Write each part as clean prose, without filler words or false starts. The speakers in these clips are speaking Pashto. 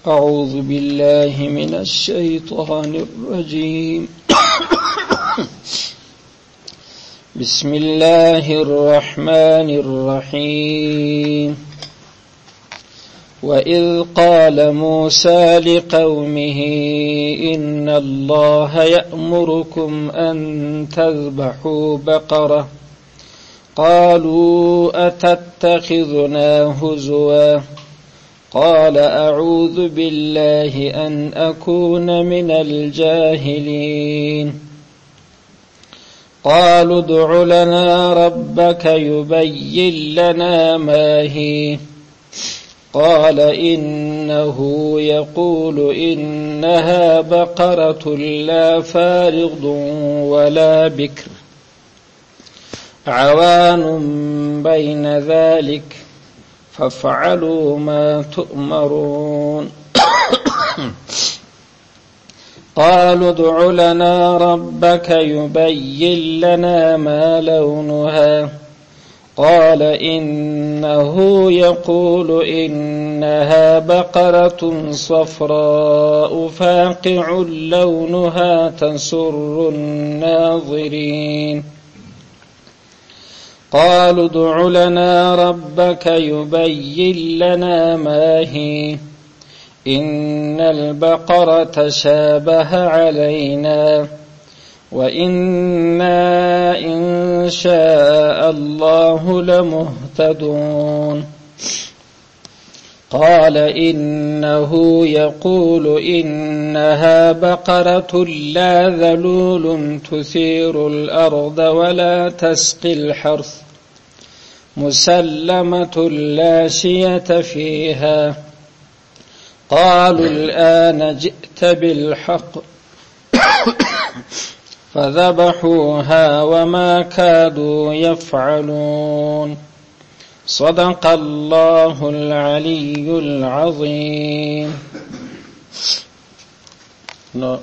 أعوذ بالله من الشيطان الرجيم بسم الله الرحمن الرحيم وإذ قال موسى لقومه إن الله يأمركم أن تذبحوا بقرة قالوا أتتخذنا هزوا قال أعوذ بالله أن أكون من الجاهلين قالوا ادع لنا ربك يبين لنا ما هي قال إنه يقول إنها بقرة لا فارض ولا بكر عوان بين ذلك فافعلوا ما تؤمرون قالوا ادع لنا ربك يبين لنا ما لونها قال إنه يقول إنها بقرة صفراء فاقع لونها تسر الناظرين قالوا ادع لنا ربك يبين لنا ما هي إن البقرة شابه علينا وإنا إن شاء الله لمهتدون قال إنه يقول إنها بقرة لا ذلول تثير الأرض ولا تسقي الحرث مسلمة لا شية فيها قالوا الآن جئت بالحق فذبحوها وما كادوا يفعلون صدق الله العلي العظيم. نو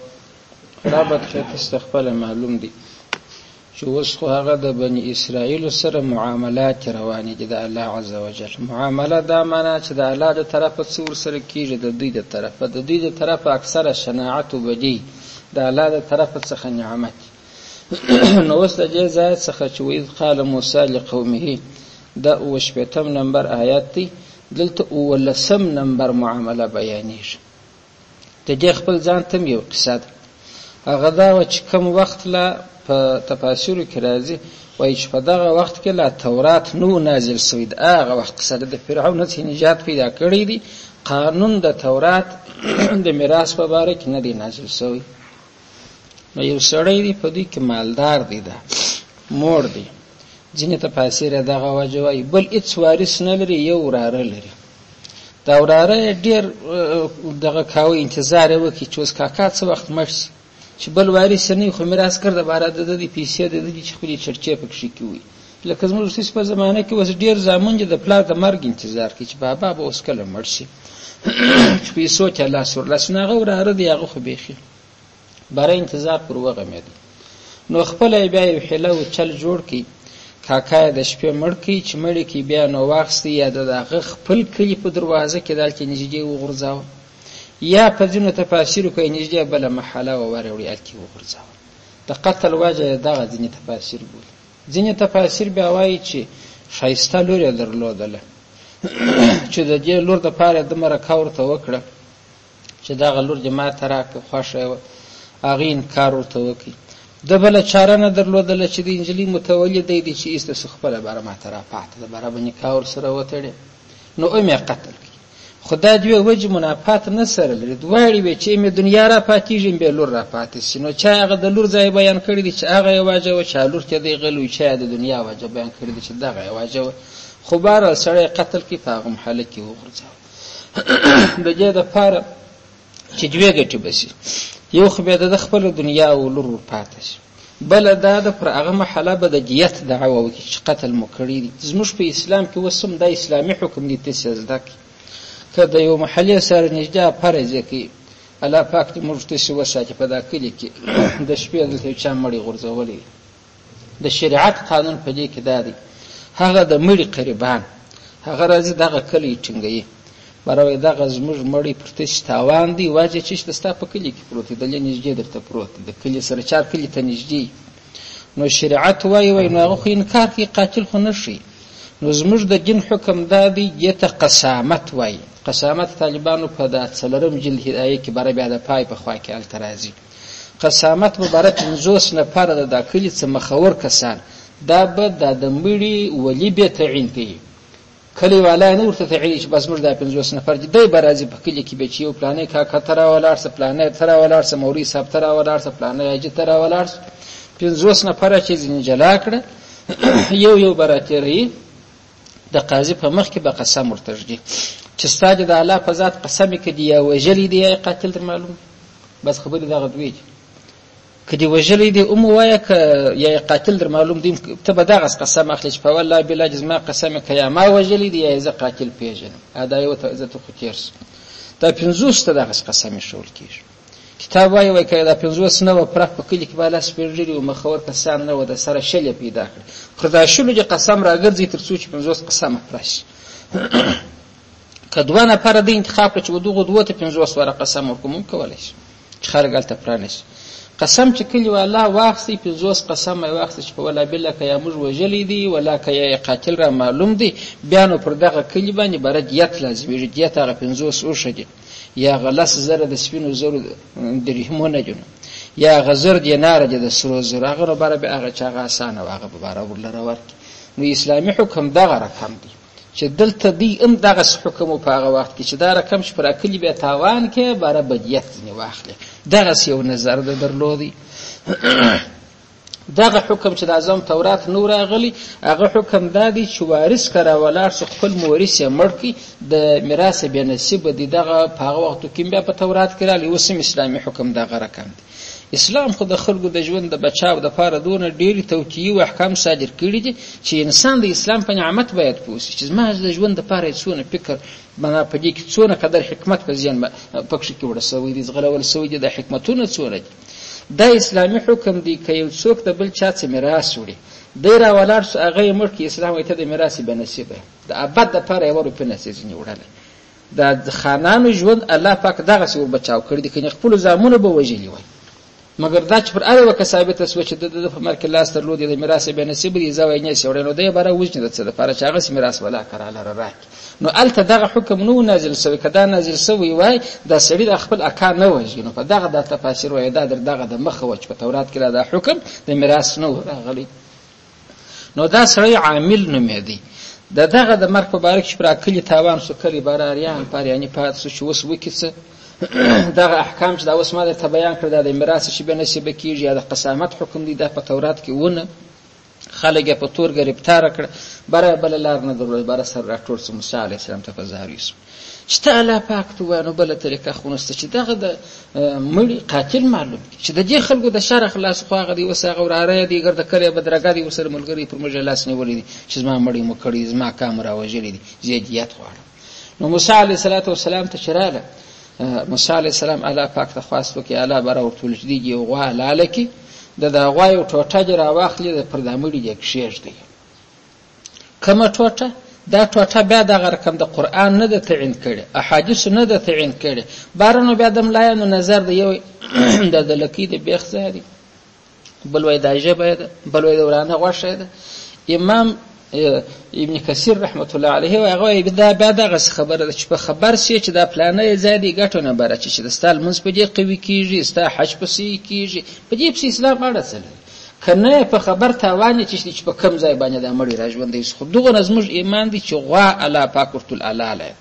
رابط خیت استخبال معلوم دی چې اوس خو هغه د بني اسرائیل سره معاملات روانې دي د الله عز وجل. معامله دا معنا چې د الله د طرفه څور سره کیږي د دوی د طرفه، د دوی د طرفه اکثره شناعت او بدی د الله د طرفه څخه نعمت. نو اوس د دې ځای څخه چې وإذ قال موسی لقومه دا 28 نمبر آیات دی، دلته 19 نمبر معامله بیانېږي. د دې خپل ځان ته یو قصه ده. هغه دا چې کوم وخت لا په تفاسیر کې راځي وایي چې په دغه وخت کې لا تورات نو نازل شوی دی. هغه وخت سره د فرعون څخه نجات پیدا کړی دی. قانون د تورات د میراث په اړه کې نه دی نازل شوی. نو یو سړی دی په دې کې مالدار دی، دا مور دی. ځینې تفاسیر دغه وجه وایي بل هیڅ وارث نه لري، یو وراره لري. دا وراره ډېر دغه کاوه انتظار یې وکړي چې اوس کاکا څه وخت مړ شي چې بل وارث نه خو میراث کړ د باره د دې پیسې د دې چې خپلې چرچې پکې کوي. لکه زموږ په زمانه کې اوس ډېر زامن چې د پلار د مرګ انتظار کوي چې بابا به اوس کله مړ شي چې پیسو ته لاس ورلاسنه هغه وراره دی، هغه خو بیخي برای انتظار پر وغمېد. نو خپل بیا یو حیله او چل جوړ کړي، کاکا د شپې مړ کړي چې مړ کړي بیا نو واخستې یا دغه خپل کلي په دروازه کې دلته نږدې وغورځاوه، یا په ځینو تفاسیرو کې نږدې بله محله وروړي هلکې وغورځاوه. د قتل وجه دغه ځینې تفاسیر بولي. ځینې تفاسیر بیا وایي چې ښایسته لور یې درلودله چې د دې لور دپاره یې دومره کار ورته وکړه چې دغه لور دې ما ته راکړه، خوښه یې وه، هغې انکار ورته وکړي. د بله چاره نه درلودله چې د نجلۍ متولد دی چې ایسته سو خپله باره ما ته راپاته د باره به نکاح ورسره وتړې. نو ام یې قتل کړي. خو دا دوې وجې منافات نه سره لري. دواړې وې چې ام دنیا راپاتېږي ام بیا لور راپاتې شي. نو چا هغه د لور ځای بیان کړی دی چې هغه یې واجه وه، چا لور ته دی غلی وي، چا د دنیا واجه بیان کړی دی چې دغه یې واجه وه. خو بهرحال سړی قتل کړي، په هغه محله کې وغورځاوه. د دې دپاره چې دوې ګټې به شي، یو خو بیا د خپله دنیا او لور ورپاته شي، بله دا د پر هغه محله به د دیت دعوه وکړي چې قتل مو کړی دی. زموږ په اسلام کې اوس هم دا اسلامي حکم دی، تاسې زده کړئ. که د یو محلې سره نږدې فرض یې کوي، الله پاک دې موږ تاسې وساتي په دا کلي کې د شپې دلته یو چا مړی غورځولی دی. د شریعت قانون په دې کې دا دی، هغه د مړي قریبان هغه راځي دغه کلی ټینګوي، باره دغه زموږ مړی پر تش تاوان دی واجه چې ستا په کلي کې پروت دی دلې نږدې درته پروت دی د کلي سره چار کلي ته نږدې نو شریعت وایي نو هغه خو انکار کوي قاتل خو نه شي نو زموږ د دین حکم دا دی دې ته قسامت وایي قسامت طالبانو په د 4 جلد هدایه کې باره بیا د پای په خوا کې هلته راځي قسامت به باره 50 نفره د دا کلي څه مخور کسان دا به د مړي ولي به تعین کوي کلی والا نه ورته تعین چې بس موږ دا 50 نفر دي دی به راځي په کلي کې به چې یو پلانې کاکا ته راولاړ سه پلانې ته راولاړ سه مولوي صاحب ته راولاړ سه پلانې حاجي ته راولاړ سه 50 نفره چې ځینې جلا کړه یو براتری د قاضي په مخ کې به قسم ورته ږدي چې ستا د الله په ذات قسم کې دی یا وجلی دی یا قاتل در معلوم بس خبرې دغه دوی که دی وجلی دی وایه که یا قاتل در معلوم دی ته به دغه قسم اخلي چې په والله بالله جزما قسم که یا ما وجلی دی یا زه قاتل پیژنم ادا یو ته عزت خو تیرس دا 50 ته دغه قسم شول کیږي کتاب وایي که دا 50 نه و پرخ په کلی کې بالا سپېږي او مخور کسان نه و د سره شل پیدا کړ خو دا شلو چې قسم راګرځي تر څو چې 50 قسم پرش کدوه نفر د انتخاب کړ چې ودغه دوه ته 50 ور قسم ورکوم کولای شي چې خارګل ته پرانش قسم چې کلی والله واخسي 50 قسم واخسي چې په ولا بالله که یا موږ وجلی دی ولا که یا قاتل را معلوم دی بیا نو پر دغه کلی باندې بره دیت لازمي دیت هغه 50 وشدي یا غلس زره د سپینو زرو درهمونه جنو یا غزر دینار د سرو زرو هغه بره به هغه چاغه اسانه هغه به بره ولر ورکی نو اسلامي حکم دغه رقم دی چې دلته دی دغه حکم په هغه وخت کې چې دا رقم چې پر اکلی به تاوان کې بره بدیت نه واخلي دغه یو نظر د درلودي دغه حکم چې د اعظم تورات نور راغلی هغه حکم دادی چې وارث کرا ولار خپل مورث یې مړکی د میراث به نصیب دی دغه په هغه وخت کې بیا په تورات کې رالی وسم اسلامي حکم دغه رقم دی اسلام خو د خلکو د ژوند د بچاو د پاره دونه ډېری توتیي او احکام صادر کړي دي چې انسان د اسلام په نعمت باید پوسي چې زما د ژوند د پاره څونه فکر بنا په دې کې څونه قدر حکمت په ځین پکښ کې ورسوي دي زغلول سوي دي د حکمتونو څونه دا اسلامي حکم دی که یو څوک د بل چا څخه میراث وړي دی را ولاړ سو هغه مړ کې اسلام ایته د میراث به نصیبه د ابد د پاره یو په نصیب نه وړل د خانانو ژوند الله پاک دغه څو بچاو کړی دي کني خپل زامونه به وجلی وای مگر دا چې پر اړه وکه ثابت سو چې د په مرکه لاس تر لودي د میراث به نصیب دي زوی نه سوړنو دی بره وځنه د څه د پاره چې هغه میراث ولا کراله راک نو الته دغه حکم نو نازل سوی کدا نازل سوی وای د سړي د خپل اکا نه وځي نو په دغه د تفاسیر وای دا دغه د مخه وچ په تورات کې دا حکم د میراث نو راغلی نو دا سړی عامل نومې دی دغه د مرګ په باره کې پر اکلی تاوان سو کلی باراریان پاریانی پات سو چې وس وکیسه دغه احکام چې دا اوس ما ته بیان کړل د میراث شی به نصیب کیږي یا د قسامت حکم دی د په تورات کې ونه خلک په تور گرفتار کړ بره بل لار نه درلود بره سر راټول سو موسی علی السلام ته په ظاهر یوسف چې تعالی پاک تو ونه بل طریقه خونسته چې دغه د مړي قاتل معلوم چې د دې خلکو د شر خلاص خو هغه دی وسه غوراره دی ګرد کړي بدرګا دی وسره ملګری پر مجلس نه ولې چې زما مړی مو کړی زما کامرا وجلی دی زیدیت غواړم نو موسی علی السلام ته چراله موسی علیہ السلام الله پاک ته خواست وکي الله بره ورتول جدي یو غوا لاله کې د غوا یو ټوټه جرا واخلي د پردامړي د کښېږ دی کومه ټوټه دا ټوټه بیا د رقم د قران نه د تعین کړي احادیث نه د تعین کړي بارنو بیا د ملایانو نظر دی یو د لکی د بیخ زادي بل وای د جبه بل وای د ورانه غوښه ده امام ابن کثیر رحمت الله علیه او هغه دا بعد هغه خبره چې په خبر سي چې دا پلانې زادي ګټونه بره چې د ستال منځ په دې قوي کیږي ستا حج په سي کیږي په دې په اسلام اړه سره کنه په خبر تاوان چې په کم ځای باندې د مړي راژوندې خو دغه نظمج ایمان دي چې غوا الله پاک ورتل الله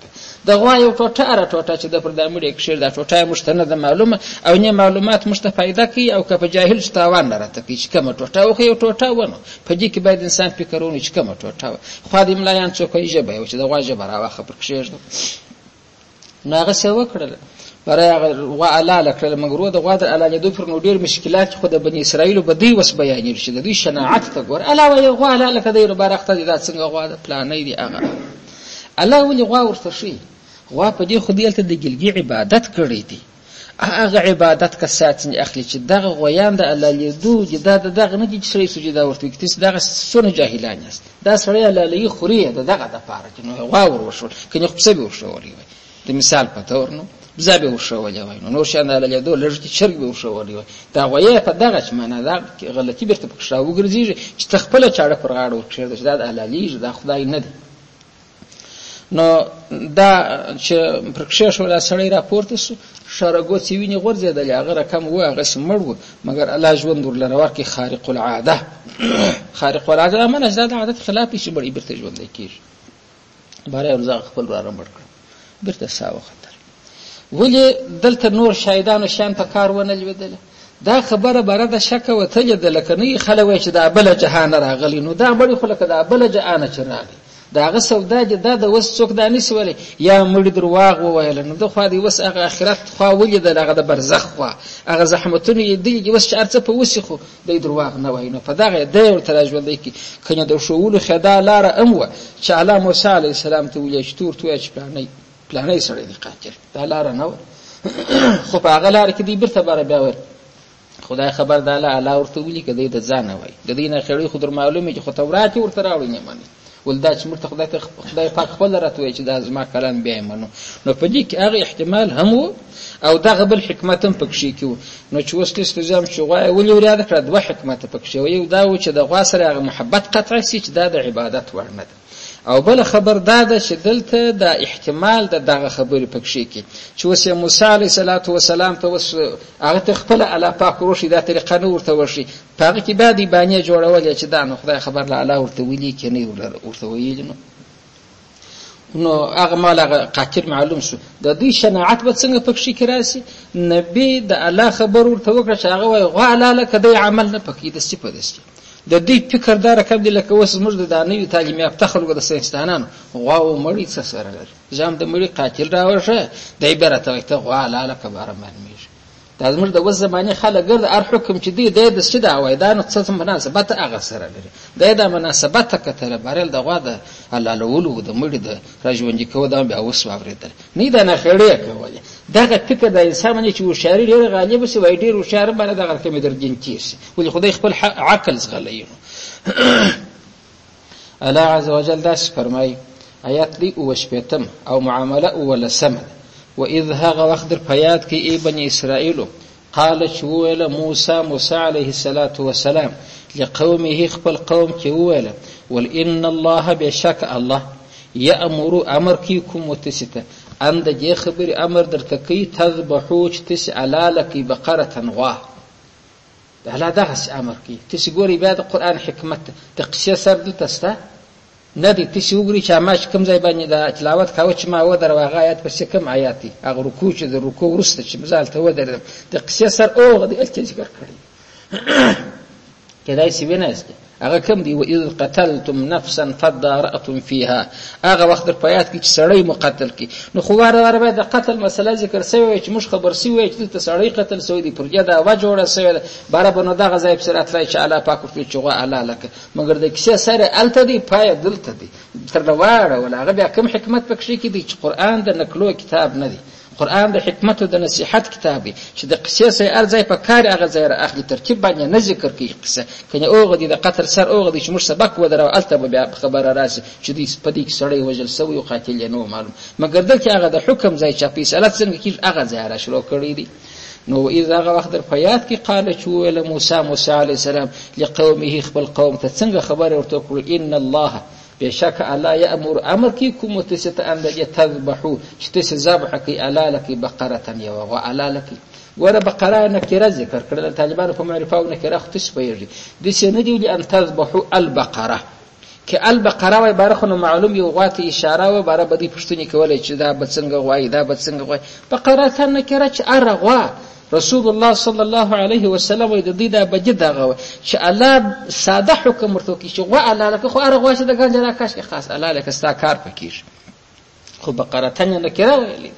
د غوا یو ټوټه چې د پردامړي کښیر دا ټوټه مشتنه د معلومه او نه معلومات مشته پیدا کوي او که په جاهل ستاوان نه راته کی چې کومه ټوټه او یو ټوټه ونه په دې کې باید انسان فکرونه چې کومه ټوټه خو د ملایان څوک یې جبه او چې د غوا جبه راوخه پر کښیر ناغه څه وکړل برای غوا الاله کړل مګرو د غوا د الاله دوی پر نو ډیر مشکلات خو د بنی اسرائیل بدی وس بیانې شي د دوی شناعت ته ګور الاله غوا الاله کدی ربارخته دي دا څنګه غوا د پلانې دي هغه الله ولي غوا ورته شي غوا په دې خو دې ته د ګلګي عبادت کړې دي هغه عبادت کا ساتنی اخلي چې دغه غویان د الله لیدو دغه نه دي چې سړي سجدا ورته کوي چې دغه سونه جاهلان است دا سړی الله لې خوري دغه د پاره چې نو غوا ور وشول کني خو څه به وشول د مثال په تور نو بزا به ورښولې وای نو نور شیان له لیدو لږ کې چرګ به ورښولې وای دا غویه په دغه چې معنا دا غلطي بیرته پکښ راوګرځي چې تخپل چاړه پر غاړه ورکړي چې دا حلالي دا خدای نه دی. نو دا چې پرکښه شو لا سړی راپورته شو شرګو چې ویني غورځېدل هغه رقم و هغه سمړ و مګر الله ژوند ورلره ورکي خارق العاده خارق العاده منه زاد عادت خلاف شي بړي بیرته ژوند کیږي باره ورزاق خپل را رمړ کړ بیرته ساو خطر ولې دلته نور شاهدانو شان په کار ونه لویدل دا خبره بره د شک وتل د لکنی خلوي چې دا بل جهان راغلی نو دا بړي خلک دا بل جهان چرالي داغه سودا دا د وس څوک دانی سولې یا مړي درواغ وویل نو د خو دې وس هغه اخرت خو ولید هغه د برزخ خو هغه زحمتونه دې وس چې ارڅ په وسی خو د درواغ نه وای نو په دغه د ورته راځول کی کنه د شوول خدا لار امو چې علی موسی علی السلام ته ویل شتور تو اچ پلانې سره دی قاتل دا لار نه خو په هغه لار کې دې برته بار بیا ور خدای خبر د الله ورته ویل کدی د ځان وای د دینه خړې خو در معلومه چې خو تورات ورته راوړي نه مانی ولدا چې مرته خدای پاک خپل راته چې دا زما کلام بیا منو نو په دې کې هغه احتمال هم او دغه بل حکمت هم پکې کیو نو چې وسته استزام شغای ولې وریا کړ دوه حکمت پکې یو دا و چې د غوا سره هغه محبت قطعي سي چې دا د عبادت ورنه ده او بل خبر دا ده چې دلته د احتمال د دغه خبرې پکې کې چې وسه موسی علیه السلام ته وس هغه خپل الله پاک روشي دا طریقه نور ته ورشي هغه کې بعد باندې جوړول چې دا نو خدای خبر له الله ورته ویلي کې نه ورته ویل نو هغه مال هغه قاتل معلوم شو د دې شناعت به څنګه پکې کې راسي نبی د الله خبر ورته وکړ چې هغه وای غوا لاله کدی عمل نه پکې د څه پدې د دې فکر دار کم دي لکه وس موږ د دانوي تعلیم یافته خلکو د ساينسدانانو غوا او مړی څه سره لري ځم د مړی قاتل راوشه د عبارت ته غوا لاله کباره معلومیږي دا زموږ د وس زمانه خلک ګرد ار حکم چې دی د څه دا وای دا نو څه مناسبت هغه سره لري دا مناسبت کتل بارل د غوا د الله لولو د مړی د راژوندې کو دا بیا وس واوریدل نه دا نه خړې کوله دغه فکر د انسان چې وشاري ډیر غالب سي وای ډیر وشار باندې دغه کمی درجن کیسي ولې خدای خپل عقل زغلي الله عز وجل داس فرمای آیات دی او شپتم او معامله او لسمد واذ هغه وخت پیات کې ای بنی اسرائیل قال شویل موسی علیه السلام لقومه خپل قوم کې ویل ول ان الله بشک الله یامر امر کیکم وتسته ان د دې خبر امر درته کوي تذبحو چې تس علالکی بقره غوا الله دغه امر کوي تس ګوري بیا د قران حکمت د قصه سر دلته ستا نه دي تس وګوري چې ماش کوم ځای باندې د تلاوت کاوه چې ما و درواغه آیات پس کوم آیاتي هغه رکوع چې د رکوع ورسته چې مزال ته ودرم د قصه سر اوغه د الته ذکر کړی کدای سی ویناست هغه کوم دی و اذ قتلتم نفسا فدارأتم فيها هغه وخت در پیات کی چې سړی مقتل کی نو خو واره به د قتل مسله ذکر سوی چې مش خبر سی وی چې سړی قتل سوی دی پرجه دا و جوړه سوی بار بنو دغه ځای په سرات لای چې الله پاک په چوغه الله لکه مګر د کیسه سره الته دی پای دلته دی تر لواره ولا هغه بیا کوم حکمت پکې کی دی چې قران د نقلو کتاب نه دی قران د حکمت او د نصيحت کتاب چې د قصې سره ارزای په کار هغه ځای را اخلي ترتیب باندې نه ذکر کوي قصه کنه اوغه دي د قتل سر اوغه دي چې مش سبق ودرو الته بیا خبره راسي چې دې سپدې سړی وجل سوی او قاتل یې نو معلوم مګر دلته هغه د حکم ځای چې فیصله څنګه کیږي هغه ځای را شروع کړی دي نو اذا هغه وخت در پیات کې قال چوله موسی علیه السلام لقومه خپل قوم ته څنګه خبر ورته کړ ان الله بشک الله یامر امر کیکم وتست ان تذبحوا چې ذبح کی علالک بقره یو او علالک ور بقره نکره ذکر کړل طالبانو په معرفه او نکره خو تسبیږي د څه نه دی ان تذبحوا البقره کې البقره وای بارخنو معلوم یو غواته اشاره و بار بدی پښتنی کولای چې دا بڅنګ غوای دا بڅنګ غوای بقره ته نکره چې ارغوا رسول الله صلی الله علیه وسلم د دې د بجدغه چې الله ساده حکم ورته کوي چې غوا الله لکه خو ارغوا چې د ګنجره کاش کې خاص الله لکه ستا کار پکې خو بقره ته نکره ویلي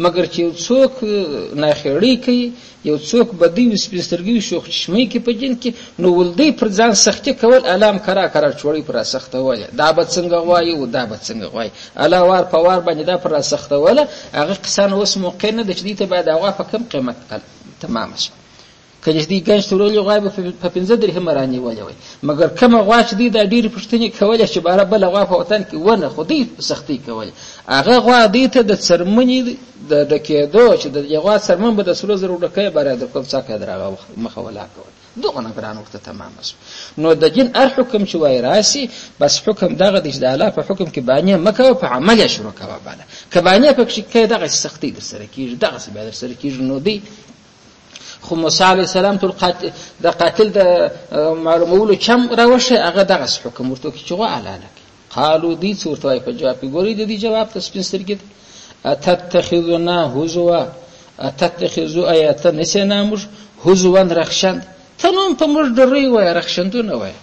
مگر چې څوک نه خېړی کوي یو څوک بدی وسپسترګي شو چشمه کې پجن کې نو ولدی پر ځان سختي کول علام کرا چوړی پر سخته وای دا به څنګه وای او دا به څنګه وای الا وار په وار باندې دا پر سخته ولا هغه قسان اوس موقع نه د دې ته بعد هغه په کم قیمت تمام شو کله چې دې ګنج تورولې غوا به په 15 درهم رانیولې وای مګر کومه غوا چې دې د ډېری پښتنې کولې چې بار بل غوا په وطن کې ونه خو دې سختي کولې هغه غوا دې ته د څرمنې د ډکېدو چې د غوا څرمن به د 100,000 ډکې بار د کوم څه کړه مخه ولا کول دغه نه ګران وخت تمام شو نو د جن ار حکم چې وای راسي بس حکم دغه د الله په حکم کې باندې مکه په عمل شروع کوه بالا کبانه په کې دغه سختي در سره کیږي دغه څه به در سره کیږي نو دی خو موسی علیه السلام ټول قاتل د معلومولو چم راوشه هغه دغه حکم ورته چې غوا اعلان قالو دي څورته په جواب ګوري د دې جواب ته سپین سترګې اتتخذنا هزوا اتتخذوا آیات نسینا مش هزوا رخشند تنوم په موږ ډری وای رخصندونه وای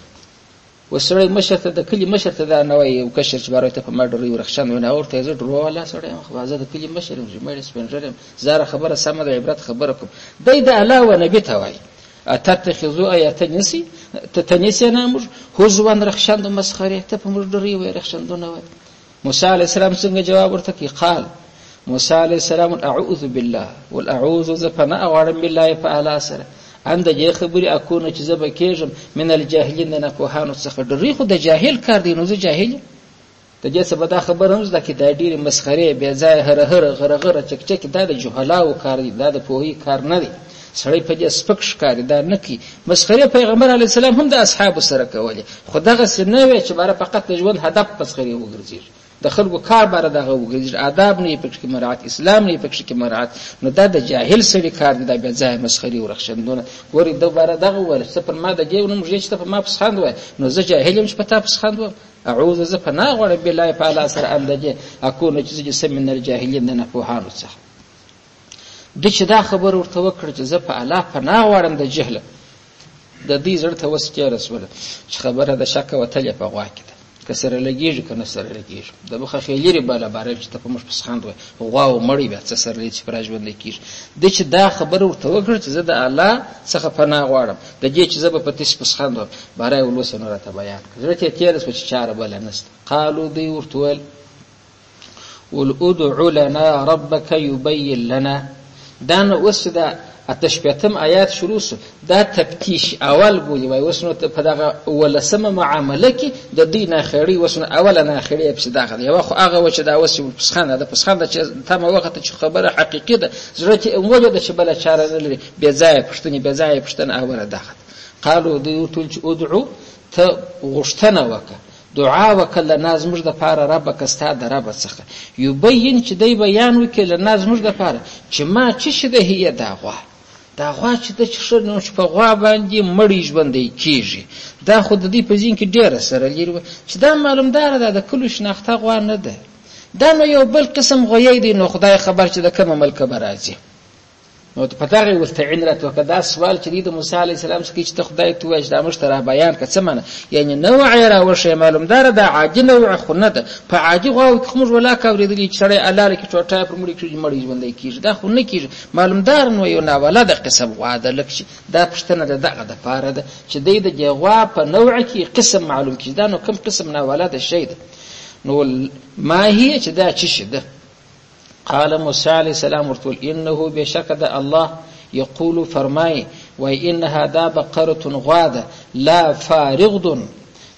وسړی مشرته د کلی مشرته دا نه وای او کشر چې باروي ته په ما ډری ورخصندونه اورته زه ډرو ولا سړی خو زه د کلی مشر مې سپنجرم زاره خبره سم د عبرت خبره کوم دای د الله و نبی ته وای اتتخذوا آیات نسی تتنسینا مش هزوا رخصند مسخره ته په موږ ډری وای رخصندونه وای موسی علیه السلام څنګه جواب ورته کی قال موسی علیه السلام اعوذ بالله والاعوذ ذفنا اغرم بالله فعلى سره اند دې خبري اكون چې زب کېږم من الجاهلین نه په هانو څخه ډری خو د جاهل کار دی نو زه جاهل ته دې څه بدا خبر هم زده کې د ډېری مسخره به ځای هر غره چک دا د جهلاو کار دی دا د پوهی کار نه دی سړی په دې سپک ښکاری دا نه کی مسخره پیغمبر علی السلام هم د اصحاب سره کولې خدغه سنوي چې بار فقط د ژوند هدف مسخره وګرځي د خلکو کار بار دغه وګرځي آداب نه پکې کې مراعات اسلام نه پکې کې مراعات نو دا د جاهل سړي کار دی د ځای مسخري ورخښندونه ګوري دوباره دغه ول څه پر ما د جېونم چې ته په ما پسخاند وای نو زه جاهل يم چې پتا پسخاند و اعوذ ز پناه غوړ بالله تعالی سره اندجه اكون چې سم من الجاهلین نه په هانو څخه د چې دا خبر ورته وکړ چې زه په الله پناه غوړم د جهل د دې زړه ته وسکې رسول چې خبره د شک وتلې په غوا کې کسره لګیږي کنه سره لګیږي د مخه خېلری بالا بارې چې ته په مش پسخاند وای غوا او مړی بیا څه سره لې چې پراج باندې کیږي د چې دا خبر ورته وکړ چې زه د الله څخه پناه غواړم د دې چې زه په تیس پسخاند وای بارې ولوسنه راته بیان کړه چې تیر څه چې چاره بل نست قالو دی ورته ول ادع لنا ربك يبين لنا دان وسدا اتشبيتم آیات شروع سو دا تفتیش اول بولی وای وسنو په دغه ولسمه معامله کې د دین اخري وسنو اول نه اخري په دغه یو خو هغه و چې دا وسې پسخانه ده پسخانه چې تم وخت چې خبره حقيقي ده ضرورت موجوده چې بل چاره نه لري به ځای پښتني اوله دغه قالو دوی ټول چې ادعو ته غشتنه وکړه دعا وکړه نازمږ د پاره رب کستا د رب څخه یبین چې دی بیان وکړه نازمږ د پاره چې ما چې شده هي دا غوا چې د چشنو په غوا باندې مړی ژوندې کیږي دا خود د دې په ځین کې ډیره سره لري چې دا معلومدار ده د کلو شناخته غوا نه ده دا نو یو بل قسم غوی دی نو خدای خبر چې د کومه ملک برازي نو په تاغي واستعين راته کدا سوال چې د موسی عليه السلام څخه چې خدای ته وایي دا مشتره بیان کڅ منه یعنی نوع را وشه معلومدار ده عاجی نوع خونه ده په عاجی غو کوم ولا کاورېدلی چې سړی الله لکه ټوټه پر مړي کې مړي ژوندې کیږي دا خو نه کیږي معلومدار نو یو نه ولا د قسم واده لکه دا پښتنه دغه د پاره ده چې د جواب په نوع کې قسم معلوم کیږي دا نو کوم قسم نه ولا د شی ده نو ما هي چې دا چی ده قال موسى عليه السلام ورتول انه بشكد الله يقول فرمای وان هذا بقره غاده لا فارغ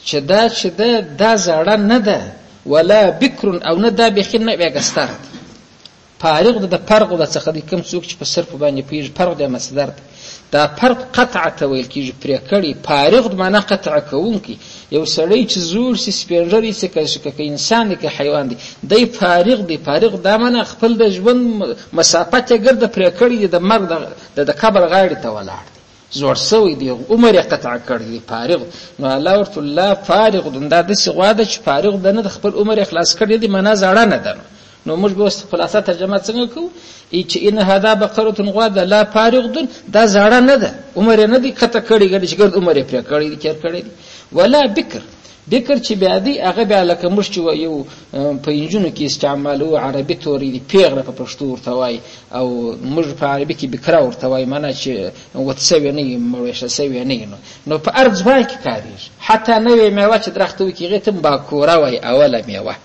شدا دا زړه نه ده ولا بکر او نه ده بخنه بیګستر فارغ د فرق د څخه د کوم څوک چې په صرف باندې پیژ فرق د مصدر دا فرق قطع تویل کیږي پرې کړي فارغ معنی قطع کوونکی یو سړی چې زور سي سپینځري څه کوي انسان کې حیوان دی دی فارغ دا معنی خپل د ژوند مسافت ګرځ پرې کړي د مرګ د قبر غاړې ته ولاړ زور سوی دی عمر یې قطع کړی دی فارغ نو الله ورته لا فارغ دا د سغواده چې فارغ د نه خپل عمر اخلاص کړی دی معنی زړه نه ده نو موږ به خلاصه ترجمه څنګه کوو چې ان هذا بقره غاده لا فارغ دا زړه نه ده عمر نه دی قطع کړی ګرځي ګرځ عمر یې پرې کړی دی چیر کړی دی ولا بکر چې بیا دی هغه بیا لکه موږ چې یو په انجونو کې استعمالو عربي توري دی پیغله په پښتو ورته وای او موږ په عربي کې بکرا ورته وای معنی چې وتسوي نه مروشه سوي نه نو په ارض باندې کې کاریږي حتی نوې میوه چې درخته وي کې غتم با کورا وای اوله میوه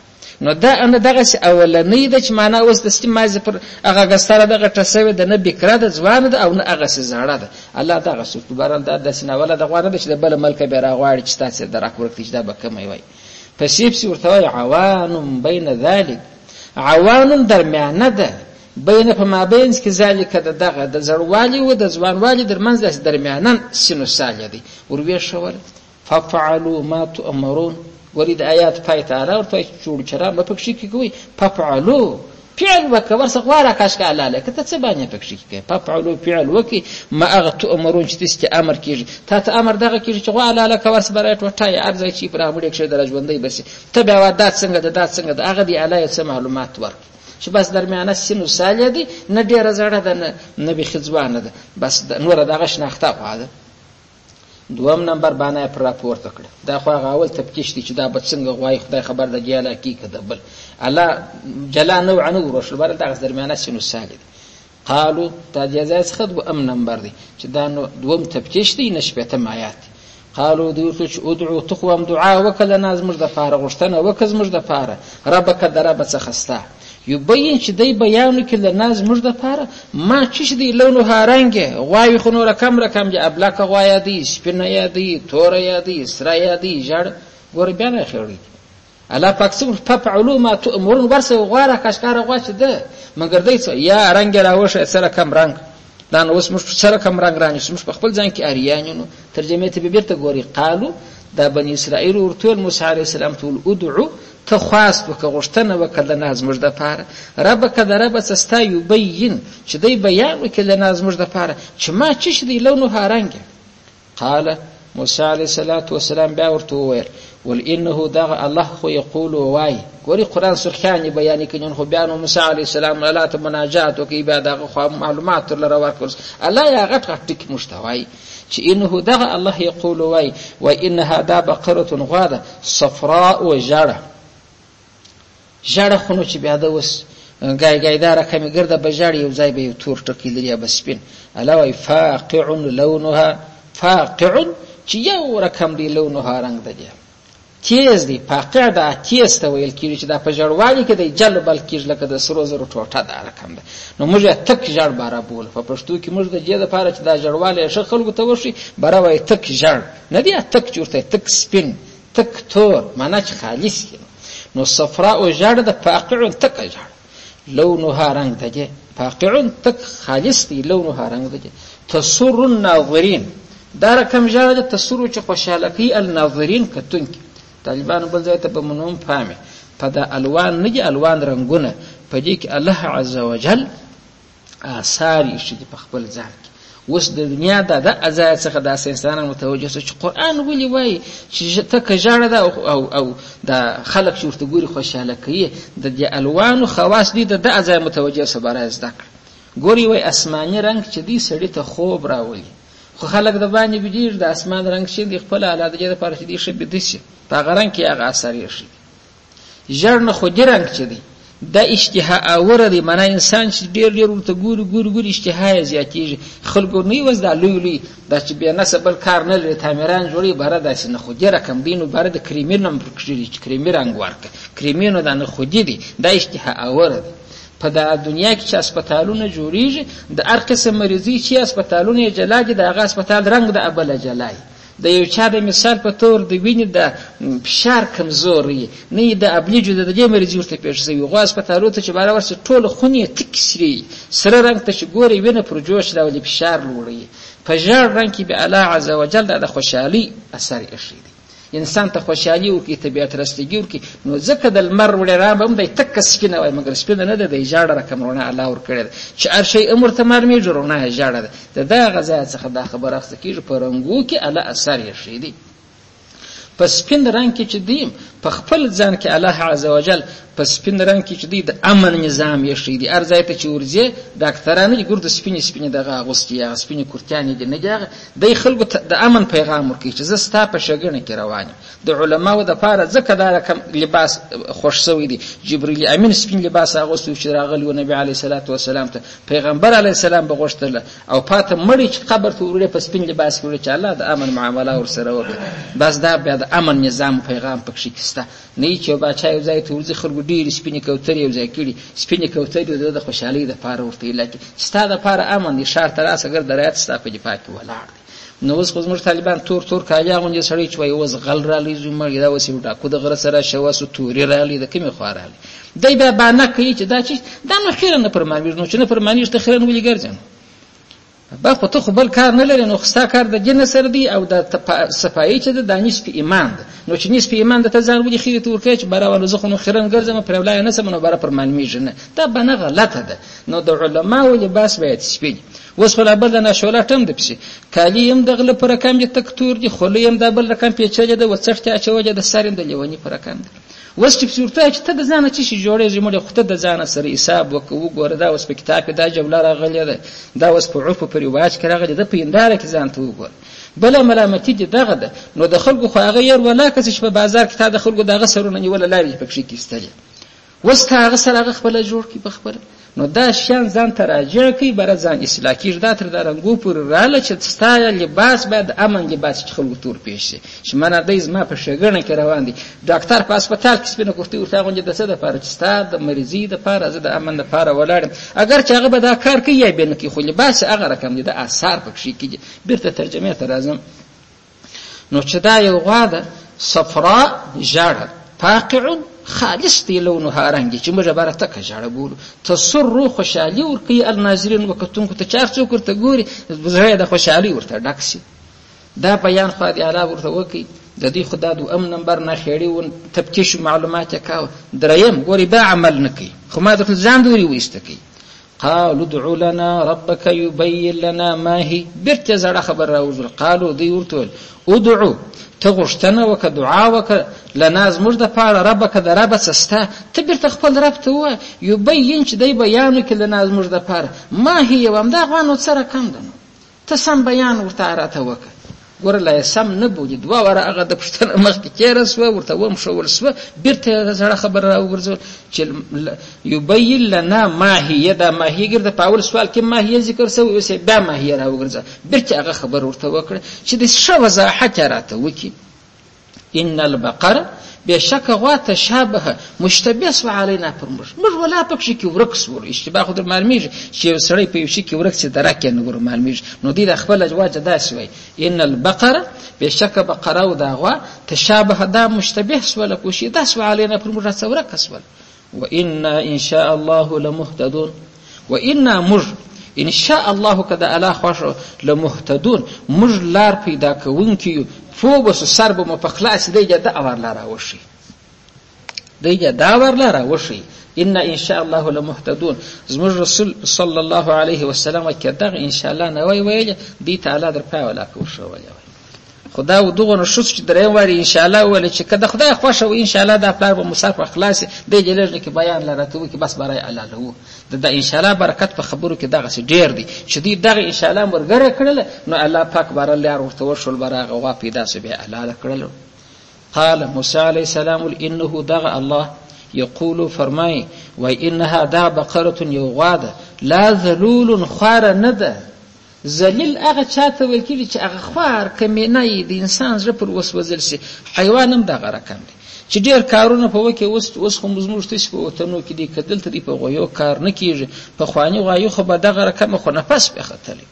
نو دا ان دغه اولنۍ د چې معنا اوس د استمازه پر هغه غستره دغه ټسوي د نه بکره د ځوان د او نه هغه زړه ده الله دغه څه باران د سیناوله د غوانه چې د بل ملک به راغواړي چې تاسو درک ورکړي چې دا به کومي وای فسيبسي ورته عوان بین ذلک عوان درمیانه ده بین په مابین کې ذالک دغه د زړوالي او د ځوانوالي درمنځ د درمیانن سینو سالی دي وروي شول ففعلوا ما تؤمرون ورید آیات پای تعالی ورته جوړ چر په پکښې کې کوي ففعلوا فعل وکور سغواره کاش کا الله لکه ته څه باندې پکښې کې ففعلوا فعل وکي ما اغه تؤمرون چې تاسو امر کیږي ته امر دغه کیږي چې غوا الله لکه ورس برایت وټای ارزای چې پر امر کې د ژوندۍ بس ته به ودات څنګه د دات څنګه د هغه دی الله یې معلومات ورک چې بس درمیانه سینو سالی دي نه ډیره زړه ده نه به خځوانه ده بس نور دغه شناخته غواړي دوم نمبر باندې پر راپورته کړ دا خو غاول تپکیش دي چې دا به څنګه غوای خدای خبر د جیاله کی کده بل الله جلا نوع نو رسول بر دغه درمیانه سینو سالی دي قالو تا جزای څخه دو ام نمبر دي چې دا دوم تپکیش دي نشبته آیات قالو دوی چې ادعو تقوم دعا وکړه ناز مر د فارغ غشتنه وکز مر د فاره ربک دربه څخستا یبین چې دی بیان کې لناز مر د فاره ما چې دی لونو هارنګ غوای خو نور کم دی ابلک غوای دی سپینه یادی تور یادی سره یادی جړ ګور بیان خوري الله پاک څو ففعلوا ما تؤمرون ورسه غواره کاشکار غوا چې ده مګر دی یا رنگ راوشه سره کم رنگ دا نو اوس مش سره کم رنگ رانه مش په خپل ځان کې اریانو ترجمه ته به بیرته ګوري قالو دا بنی اسرائیل ورته موسی علیه السلام ته ادعو تخواست وکغشتنه وکړه ناز مر د پاره ربک دربه سستا یبین چې دی بیان وکړه ناز مر د پاره چې ما چې دی لونو هارنګ قال موسی علیه السلام بیا ورته وویل ول انه دغه الله خو یقول وای ګوري قران سرخانی بیان کین خو بیان موسی علیه السلام الله ته مناجات او کی دغه خو معلومات لره ورکړ الله یا غټ ټیک مشتوي چې انه دغه الله یقول وای و انها دا بقره غاده صفراء وجره جړه خونو چې بیا د وس ګای دار کمی ګرده بجړ یو ځای به یو تور ټکی لري بس سپین علاوه فاقع لونها فاقع چې یو رقم دی لونها رنگ دی تیز دی فاقع دا تیز ته ویل کیږي چې دا په جړوالي کې دی جلبل کیږي لکه د سرو زرو ټوټه دا رقم ده نو موږ تک جړ بارا بول په پښتو کې موږ د جې د پاره چې دا جړوالي شخلګو ته وشي بارا وای تک جړ نه دی تک چورته تک سپین تک تور معنا چې خالص کی نو صفراء جړ د فاقع تک جړ لونها رنگ ده فاقع تک خالص دی لونها رنگ ده تسر الناظرین دا رقم جړ د تسر چې خوشاله کی الناظرین کتون طالبان بل ځای ته به منوم فهمه په دا الوان نه دي الوان رنگونه په دې کې الله عز وجل آثار یې شي په خپل ځان کې اوس د دنیا د ازای څخه د انسانانو متوجه چې قران ولي وای چې ته کجاړه ده او د خلق شورته ګوري خوشاله کوي د دې الوان خواص دي د ازای متوجه سباره زده ګوري وای اسماني رنگ چې دی سړی ته خوب راولي خو خلک د باندې بجیر د اسمان رنگ شي د خپل الاده د پر شي دی شي بدسي په غران کې هغه اثر یې شي ژړنه خو دی رنگ چي دی د اشتها اور دی معنی انسان چې ډیر ورته ګور اشتها زیاتېږي خلکو نه وز د لوی د چې به نسبل کار نه لري تعمیران جوړي بره داسې نه خو دی رقم دینو بره د کریمیر نم پرکړي چې کریمیر رنگ ورک کریمینو د نه خو دی د اشتها اور دی په د دنیا کې چې هسپتالونه جوړیږي د هر قسم مریضي چې هسپتالونه جلاجي د هغه هسپتال رنگ د ابل جلای د یو چا د مثال په تور د وینې د فشار کمزوري نه د ابلیجو د دې مریض ورته پیښ شي غو هسپتالو ته چې بارا ورسې ټول خونی تک سری سره رنگ ته چې ګوري وینه پر جوش راولي فشار لوړي په ژړ رنگ کې به الله عز وجل د خوشحالي اثر اشي انسان ته خوشحالي او کی طبيعت رستګي او کی نو ځکه د المر وړي را به د تک سپینه وای مګر سپینه نه ده د جاړه رقمونه الله ور کړی چې هر شی امر ته مرمي جوړونه جاړه ده دا غزا څخه د خبره اخته کیږي په رنگو کې الله اثر یې شي دي پس سپین رنگ کې چې دی په خپل ځان کې الله عز وجل په سپین رنگ کې چې دی د امن نظام یې شي دي ارزای ته چې ورځي ډاکټرانو ګور د سپین دغه غوستي یا سپین کورتیانې دي نه دغه د خلکو د امن پیغام ورکړي چې زستا په شګنه کې روانم د علماو د پاره ځکه دا رقم لباس خوش سوی دي جبرئیل امین سپین لباس اغوستو چې راغلی نبی علی صلوات و سلام ته پیغمبر علی السلام بغوښتل او پاته مړی چې قبر ته ورې په سپین لباس کې چې الله د امن معامله ور سره وکړي بس دا بیا د امن نظام پیغام پکې شته نه چې باچا یو ځای ته ورځي خلکو ډېرې سپینې کوترې یو ځای کړي سپینې کوترې د خوشحالۍ دپاره ورته ایله کړي چې ستا دپاره امن دی ښار ته راسه ګر د رایت ستا په دفاع کې ولاړ دی نو اوس خو زموږ طالبان تور کالي اغوندي سړی چې وایي اوس غل رالی زموږ دا اوس یو ډاکو د غره سره شوه تورې رالی د کومې خوا رالی دی بیا بانه کوي چې دا نو خیره نه پرمانېږي نو چې نه پرمانېږي ته خیره نه ولې ګرځې با خو ته خو بل کار نه لرې نو ستا کار د جنه سره دی او د صفایي چې دا نصف ایمان ده نو چې نصف ایمان د ته ځان ولې خیرې ته ورکوې چې باره زه خو نو خیره نه ګرځم پرې ولاړ نه سم نو باره پرمانېږي نه دا بانه غلطه ده نو د علماو لباس باید سپین اوس خو لا بل نه شوله ټم ده پسې کالي هم دغه په رقم یې تک تور دي خولۍ هم دا بل رقم پیچلې ده وڅټ اچولې د سر هم د لیوني په رقم ده اوس چې ورته چې ته د ځانه څه شي جوړېږي موږ خو ته د ځانه سره حساب وګوره دا اوس په کتاب کې دا جمله راغلې ده دا اوس په عرف په رواج کې راغلې ده په هنداره کې ځان ته وګوره بله ملامتي دې دغه ده نو د خلکو خو هغه ير ولا که چې په بازار کې تا د خلکو دغه سرونه نیول لارې پکې کېستلې اوس تا هغه سره هغه خپله جوړ کړي په خپله نو دا شیان ځان ته راجع کوي بره ځان اصلاح کېږي دا تر دا رنګو پورې راله چې ستا لباس باید امن لباس چې خلکو تور پېښ شي چې منه دی زما په ښېګڼه کې روان دي ډاکټر په هسپتال کې سپینه کرتۍ ورته اغوندي د څه دپاره چې ستا د مریضۍ دپاره زه د امن دپاره ولاړ یم اگر چې هغه به دا کار کوي یا بیا نه کوي خو لباس یې هغه رقم دی د اثار پکښې کېږي بېرته ترجمې ته راځم نو چې دا یو غوا ده صفراء ژاړه فاقع خالص دی لونها رنګي چې موږ عبارت تکه ژاړه بولو تسر خوشحالي ورکوي الناظرین وکتونکو ته چې هر څوک ورته ګوري زړه د خوشحالي ورته ډک سي دا بیان خو دې اعلی ورته وکړي د دې خدا دوم نمبر نه خېړي و تفتیش معلومات کاوه دریم ګوري با عمل نه کوي خو ما د ځان دوري وېسته کوي قالوا ادع لنا ربك يبين لنا ما هي برته زړه خبر راوځل قالوا دی ورته ادعو ته غوښتنه وکړه دعا وکړه لنا زموږ دپاره ربک د ربه څه سته ته بېرته خپل رب ته ووایه یبین چې دی بیان وکړي لنا زموږ دپاره ما هي همدا غوا نو څه رقم ده نو ته سم بیان ورته راته وکړه ګوره لا یې سم نه بولي دوه واره هغه د پوښتنه مخکې تېره سوه ورته ومښول سوه بېرته یې زړه خبره راوګرځول چې یبین لنا ماهیه دا ماهیه ګرده په اول سوال کې ماهیه ذکر سوی اوس یې بیا ماهیه راوګرځه بېرته هغه خبره ورته وکړه چې د ښه وضاحت یې راته وکړي ان البقره بشک غوا تشابه مشتبه سو علینا پر موږ ولا پکې کې ورک سو اشتباه خو در معلومیږي چې سړی په یو شي کې ورک سي درک نه ور معلومیږي نو دې د خپل جواز دا سوی ان البقره بشک بقره او دا غوا تشابه دا مشتبه سو له کوشي دا سو علینا پر موږ څورک سو وان ان شاء الله لمهتدون وان مر ان شاء الله کذا الا خوش لمهتدون مر لار پیدا کوونکی فوبس سرب مفخلاص دیگه دا ورلا وشي دیگه دا ورلا وشي ان شاء الله لمهتدون زموږ رسول صلی الله علیه وسلم کداغه ان شاء الله نوای ویل دی تعالی در پای ولا کو شو ویل خدا ودغه نشوس چې درې واری ان شاء الله ول چې کده خدای خوښه و ان شاء الله دا پلار به مسافر خلاص دی جلر کې بیان لرته و کې بس برای الله له د ان شاء الله برکت په خبرو کې دغه ډیر دی چې دی دغه ان شاء الله مرګره کړل نو الله پاک بار الله ورته ورشل براغه وا پیدا سبه الله کړل قال موسی علیہ السلام انه دغه الله یقول فرمای و انها دا بقره یغاده لا ذلول خوار نده ذلیل هغه چاته ویل کېږي چې هغه خوار کمینه د انسان زړه پر وسوځل شي حیوان هم دغه رقم دی چې ډېر کارونه په وکې اوس خو زموږ تاسې په وطنو کې دي که دلته دي په غویو کار نه کېږي پخواني غوایو خو به دغه رقمه خو نفس پې ختلی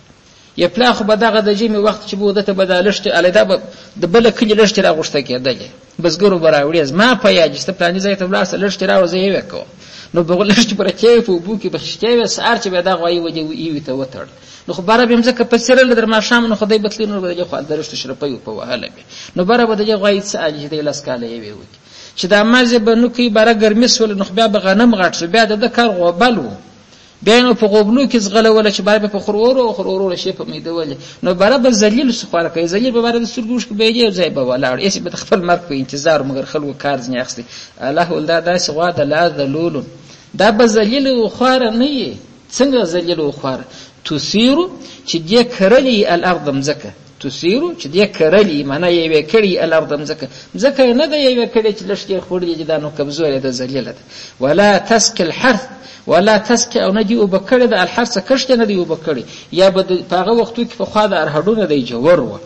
یا پلا خو به دغه د ژمي وخت چې به وده ته به دا لښتې علیده به د بله کلي لښتې راغوښته کېدلې بزګرو به راوړې زما په یاد چې ته پلاني ځای ته ولاړ سه لښتې راوړه زه یې وکوم نو به لښتې پرتې وې په اوبو کې به خشتې وې سهار چې به دا غوایي وجې ایوې ته وتړ نو خو باره به یې مځکه په څیرله در ماښام نو خدای بتلي نو به دغې خوا د لښتو شرپۍ په وهله بیا نو باره به دغې غوایي څه علي چې دی لس کاله یې وکړي چې دا مازې به نو کوي باره ګرمي سوله نو خو بیا به غنم غټ شو بیا د ده کار غوبل و بیا نو په غوبلو کې ځغلوله چې باره به په خورورو شي په میدولې نو باره به ذلیل سو خواره کوي ذلیل به باره د سترګو اوښکې به یې یو ځای به ولاړ ایسې به د خپل مرګ په انتظار مګر خلکو کار ځینې اخیستی الله ویل دا داسې غوا ده لا ذلولون دا به ذلیل و خواره نه یې څنګه ذلیل و خواره تثیرو چې دې کرلي الارض مځکه تثیرو چې دې کرلي معنا یې وې کړي الارض مځکه نه ده یې وې کړي چې لښتې خوړلې چې دا نو کمزورې ده ذلیله ده ولا تسقي الحرث ولا تسقي او ندی وبکړي د الحرث کښته ندی وبکړي یا به په هغه وختو کې په خوا د ارهډونه دی جوړ و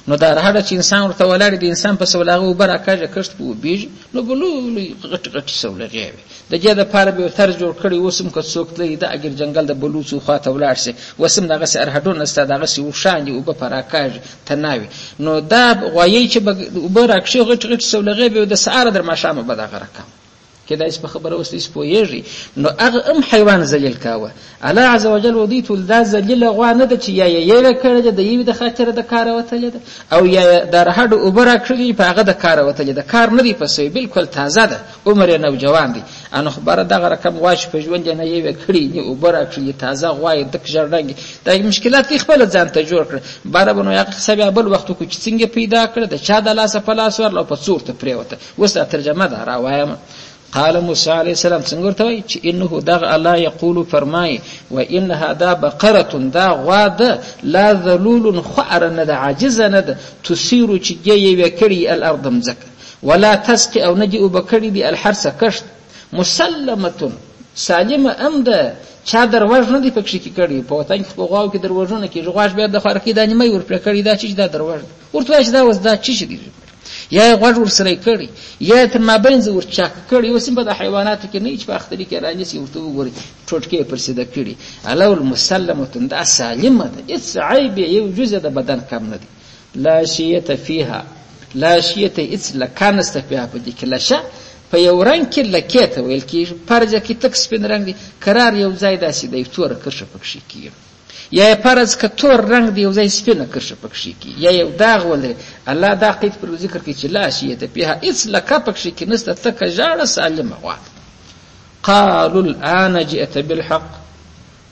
نو دا رهړه چې انسان ورته ولاړ دی انسان په سولغه اوبه راکاږي کښت په وبېږي نو بلولي غټ غټ سولغې وي د دې دپاره به یو طرز جوړ کړی اوس هم که څوک تللی د اګر جنګل د بلوڅو خواته ولاړ شي اوس هم دغسې ارهډونه شته دغسې اوښان دي اوبه په راکاږي تناوي نو دا غوایۍ چې به اوبه راکشي غټ غټ سولغې به د سهاره در ماښامه به دغه رقم کېدای شي په خبره اوس داسې پوهېږي نو هغه هم حیوان ذلیل کاوه الله عز وجل ودیت ول دا ذلیله غوا نه ده چې یا یې یېړه کړې ده د یوې د خاطره د کاره وتلې ده او یا د رهډو اوبه راکړلې په هغه د کاره وتلې ده کار نه دی په سوی بالکل تازه ده عمر یې نوجوان دی انو خبره دغه رقم غوا چې په ژوند یې نه یوې کړي نه اوبه راکړلې تازه غوا یې دک ژړډنګې دا مشکلات یې خپله ځان ته جوړ کړه باره به نو هغه قصه بیا بل وخت وکړو چې څنګه پیدا کړه د چا د لاسه په لاس ورله او په څور ته پرېوته اوس دا ترجمه ده راوایم قال موسی علیه السلام څنګه ورته وایي چې انه دغه الله یقول فرمایي و انها دا بقره دا غوا ده لا ذلول خواره نه ده عاجزه نه ده تثیرو چې دی یې کړي الارض مځکه ولا تسقي او نه دي اوبه کړي دي الحرث کښت مسلمه سالمه ام ده چا دروژ نه دی پکښې کې کړي په وطن کې په غواو کې دروژونه کېږي غواش بیا د خوارکۍ دا نیمه یې ورپرې کړي دا چې دا دروژ ورته وایي چې دا اوس دا چیشي دي یا یې غوږ ورسره یې کړي یا یې تر مابین زه ورچاک کړي اوس هم په د حیواناتو کې نه وي چې په اختري کې رانیسي ورته وګورئ ټوټکې یې پر سیده کړي الا المسلمة دا سالمه ده هېڅ عیب یو جزء د بدن کم نه دی لا شیته فیها لا شیته هېڅ لکه نسته فیها په دې کې لشه په یو رنګ کې لکې ته ویل کېږي پرجه کې تک سپین رنګ دی قرار یو ځای داسې دی توره کرښه پکښې کېږي یا فرض که تور رنگ دی یو ځای سپینه کرښه پکښې کېږي یا یو داغ ولري الله دا قید پر ذکر کوي چې لا شیته فیها هېڅ لکه پکښې کې نسته تکه ژاړه سالمه غوا قالوا الآن جئت بالحق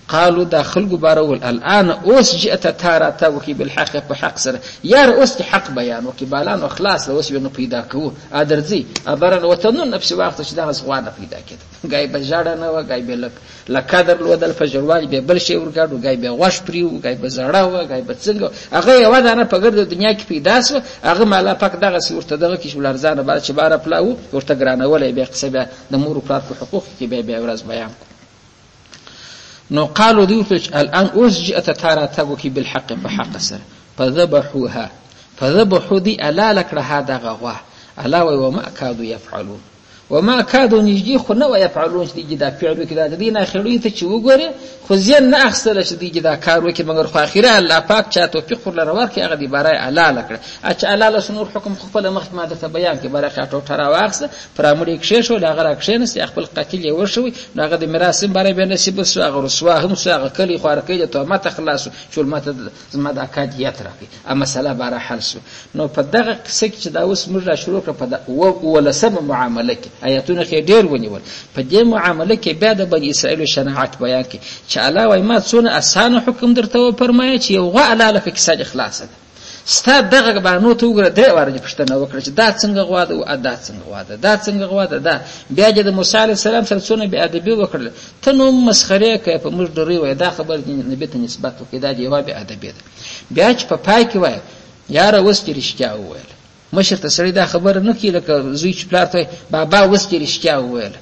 قالوا دا خلقو بارول الآن اوس جئت تا راته وکي بالحق په حق سره یار اوس حق بیان وکي بالان او خلاص اوس به نو پیدا کوو ادرځي ابرن وطنون نفس وخت چې دا غوانه پیدا کړي غای به ژړه نه و غای به لکه در لودل فجروال به بل شی ورګاډو غای به غوښ پریو غای به زړه و غای به څنګه هغه یو دانه په ګرد دنیا کې پیدا سو هغه مالا پاک دغه ورته دغه کې ولرزانه بعد چې بار پلاو ورته ګرانولې به قصه به د مور پلار په حقوق کې به ورځ بیان نو قالوا ديوتش الآن اوس جئت تاراتبك بالحق بحق سر فذبحوا دي ألا لك هذا غوا ألا وما كادوا يفعلون وما كادوا نجدي خنا ويفعلون دي جدا فعلوا كذا دينا خلوين تشو غوري خو زين نه اخسل چې دی جدا کار وکي مګر خو اخیره الله پاک چا توفیق ور لرور کې هغه دی برای الله لکړه اچ الله له سنور حکم خپل مخ ماده ته بیان کې برای خاطو ټرا واخسه پرامړي کې شو هغه راکښینس خپل قتل یې ورشوي هغه د میراث برای به نصیب سو هغه رسوا هم سو هغه کلی خو رکې ته ماته خلاص شو ماته زما د اکادیت راکې اما مسله برای حل سو نو په دغه قصه کې چې دا اوس موږ را شروع کړ په ولسم معامله کې آیاتونه کې ډېر ونیول په دې معامله کې بیا د بنی اسرائیل شناعت بیان کې چې الله وای ما څونه اسانه حکم درته فرمایي چې یو غوا الله لکه کیسه اخلاص ده ستا دغه بانو ته وګوره درې واره پښتنه وکړه چې دا څنګه غوا ده او دا څنګه غوا ده دا څنګه غوا ده دا بیا د موسی علیه السلام سره څونه بی ادبي وکړل ته نو مسخره کوي په موږ ډری وای دا خبر نبی ته نسبت وکړي دا جواب ادبي ده بیا چې په پای کې وای یار اوس چې رښتیا وویل مشر ته سړی دا خبر نه کی لکه زوی چې پلار ته بابا اوس چې رښتیا وویل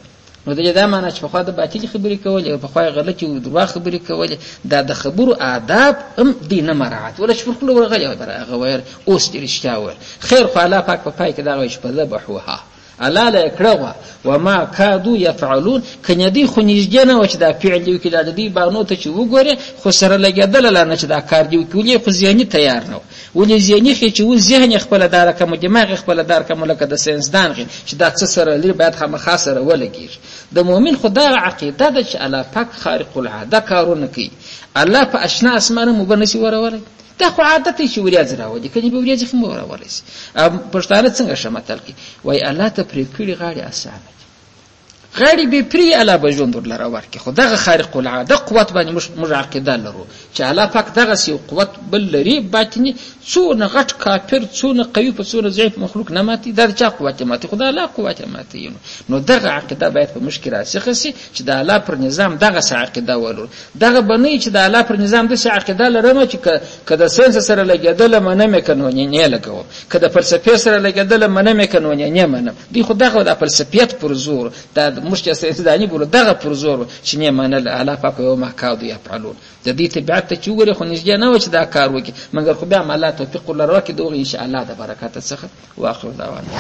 نو دا معنی چې په خوا د باطل خبرې کولې او په خوا غلطي او درواغ خبرې کولې دا د خبرو آداب هم دي نه مراعات ولا چې په خپل ورغلې هغه وایي اوس دې رښتیا وایي خیر خو الله پاک په پای کې دا وایي چې په ذبحوها الله لا يكرهوا وما كادوا يفعلون کنه دی خو نږدې نه و چې دا فعل دی کې دا دی بانو ته چې وګوره خو سره لګیدل نه چې دا کار دی کولې خو ذهني تیار نه ولې ذهني چې و ذهن خپل دار کوم دماغ خپل دار کوم لکه د ساينسدان چې دا څه سره لري باید خامخا سره ولګي د مؤمن خدا عقیده ده چې الله پاک خارق العاده کارونه کوي الله په اشنا اسمانه مبنسي ورولای دا خو عادت چې وریا زراوي کني به وریا ځخم ورولای شي پښتانه څنګه شمتل کی وای الله ته پرې کړی غاړي اسانه غاړي به پرې الله به ژوند ورلره ورکي خدای خارق العاده قوت باندې مش عقیده لرو چې الله پاک دغه سی قوت بل لري باطني څونه غټ کافر څونه قوي په څونه ضعیف مخلوق نه ماتي دا چا قوت ماتي خدای الله قوت ماتي نو دغه عقیده باید په مشکل راسخه سي چې د الله پر نظام دغه عقیده ولر دغه بنئ چې د الله پر نظام د عقیده لرم چې کله ساينس سره لګیدل منه مې قانوني نه لګو کله فلسفه سره لګیدل منه مې قانوني نه منه دی خدای د فلسفیت پر زور د مشکل سيداني بوله دغه پر زور چې نه منل الله پاک او ما کاو دی يفعلون د دې تبعت ته چوغره خو نږدې نه و چې دا کار کار وکړي، مګر خو بیا هم الله توفیق ولري د ان شاء الله د برکت څخه. واخر دعوانا